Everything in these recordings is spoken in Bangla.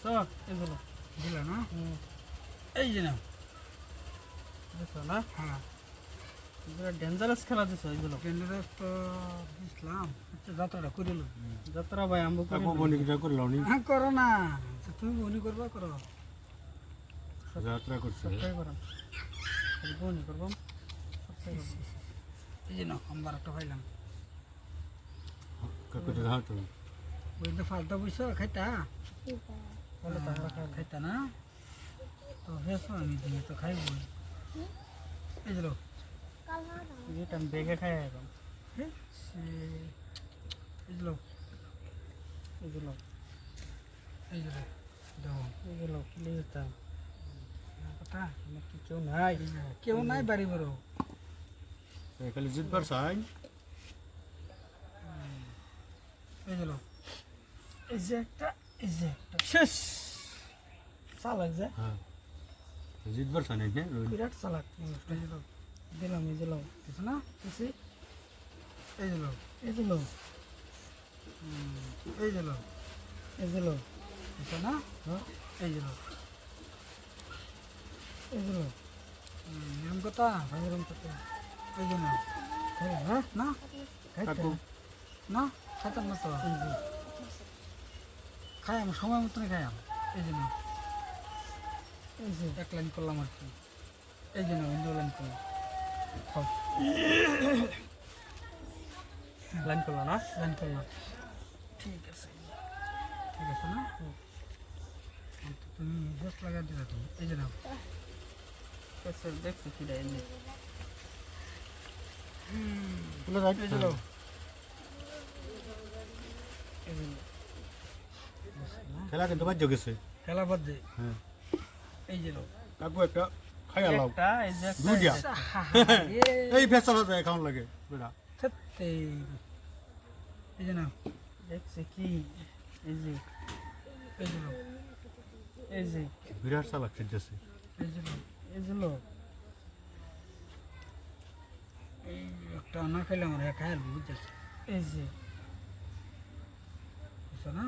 বুঝছো এগুলো দিলা না এই যে নাও বুঝছো না হ্যাঁ এগুলো ডেঞ্জারাস খেলা দিছো এগুলো ডেঞ্জারাস তো দিছিলাম আচ্ছা যাত্রাটা করিল যাত্রা ভাই আম্বু করে কাকু বনিকটা করলাম নি হ্যাঁ করো না আচ্ছা, তুমি বনি করবা করো যাত্রা করছে সবটাই করাম বনি করবাম সবটাই করবাম এই যে নাও আমার একটা পাইলাম কাকু তো দাও তো ওই তো ফালতু বইছো খাইতা বলে তাহারা খাই খাইতা না তো হেসো আমি দিয়ে তো খাইব এই যে নাও যেটা আমি বেগে খাই এখন এই যে নাও এগুলো এই যে নাও দাও এগুলো কিনে যেতাম কথা নাকি কেউ নাই কেউ নাই বাড়ি বড় খালি জিতবার চাই এই যে নাও এই যে একটা শেষ চালাক যে হ্যাঁ জিতবার চাই না বিরাট চালাক এই যে নাও দিলাম এই দিলাম কিছু না কিছু এই যে নাও এই দিলো এই যে নাও এই দিলো কিছু না হ্যাঁ এই যে নাও এই দিলো এরকম কথা ভাঙরম কত এই যে নাও খাই হ্যাঁ না খাইতে কাকু না খাইতাম না তো এই যে খাই আমি সময় মতনই খাই এই যে নাও এই যে এক লাইন করলাম আর কি এই যে নাও ইন্দু লাইন করলাম খাও লাইন করলো না লাইন করলাম ঠিক আছে না তুমি বেশ লাগা দিলা তুমি এই যে নাও কেসে দেখছি কি রে এমনি তুলে যাই এই যে নাও এই যে খেলা কিন্তু বাজ্য গেছে খেলা বাদ দে হ্যাঁ এই যে নাও কাকু একটা খাই আলাও একটা এই যে একটা দুইটা এই ফেসলা যায় খাওয়ান লাগে বেটা এই যে নাও দেখছি কি এই যে এই যে নাও এই যে বিরাট চালাক খেলতেছে এই যে নাও এই যে লো এই একটা না খাইলে আমার একা হেলবো বুঝতেছি এই যে বুঝছো না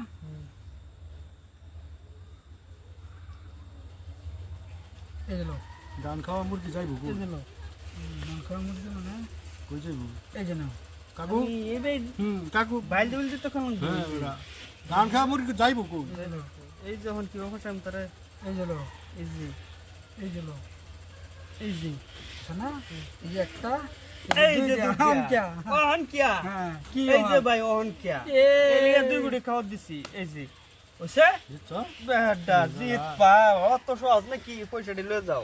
এই যে নাও ধান খাওয়া মুরগি যাইব কই এই যে লো মাংস মুরগি মানে কই যাইব এই যে নাও কাকু এই কাকু বাইল দিল দিতে কোন হ্যাঁ বেটা ধান খাওয়া মুরগি যাইব কই এই যখন কি অবস্থা আমি তারে এই যে নাও এই যে এই যে নাও এই যে বুঝছো না এই যে একটা এই যে আম কিয়া ওহন কিয়া হ্যাঁ কি এই যে ভাই ওহন কিয়া এই লিগা দুই গুটি খাওয়া দিছি এই যে ওছে বুঝছো বেডা জিত পা অত সহজ নাকি পয়সা দিলে যাও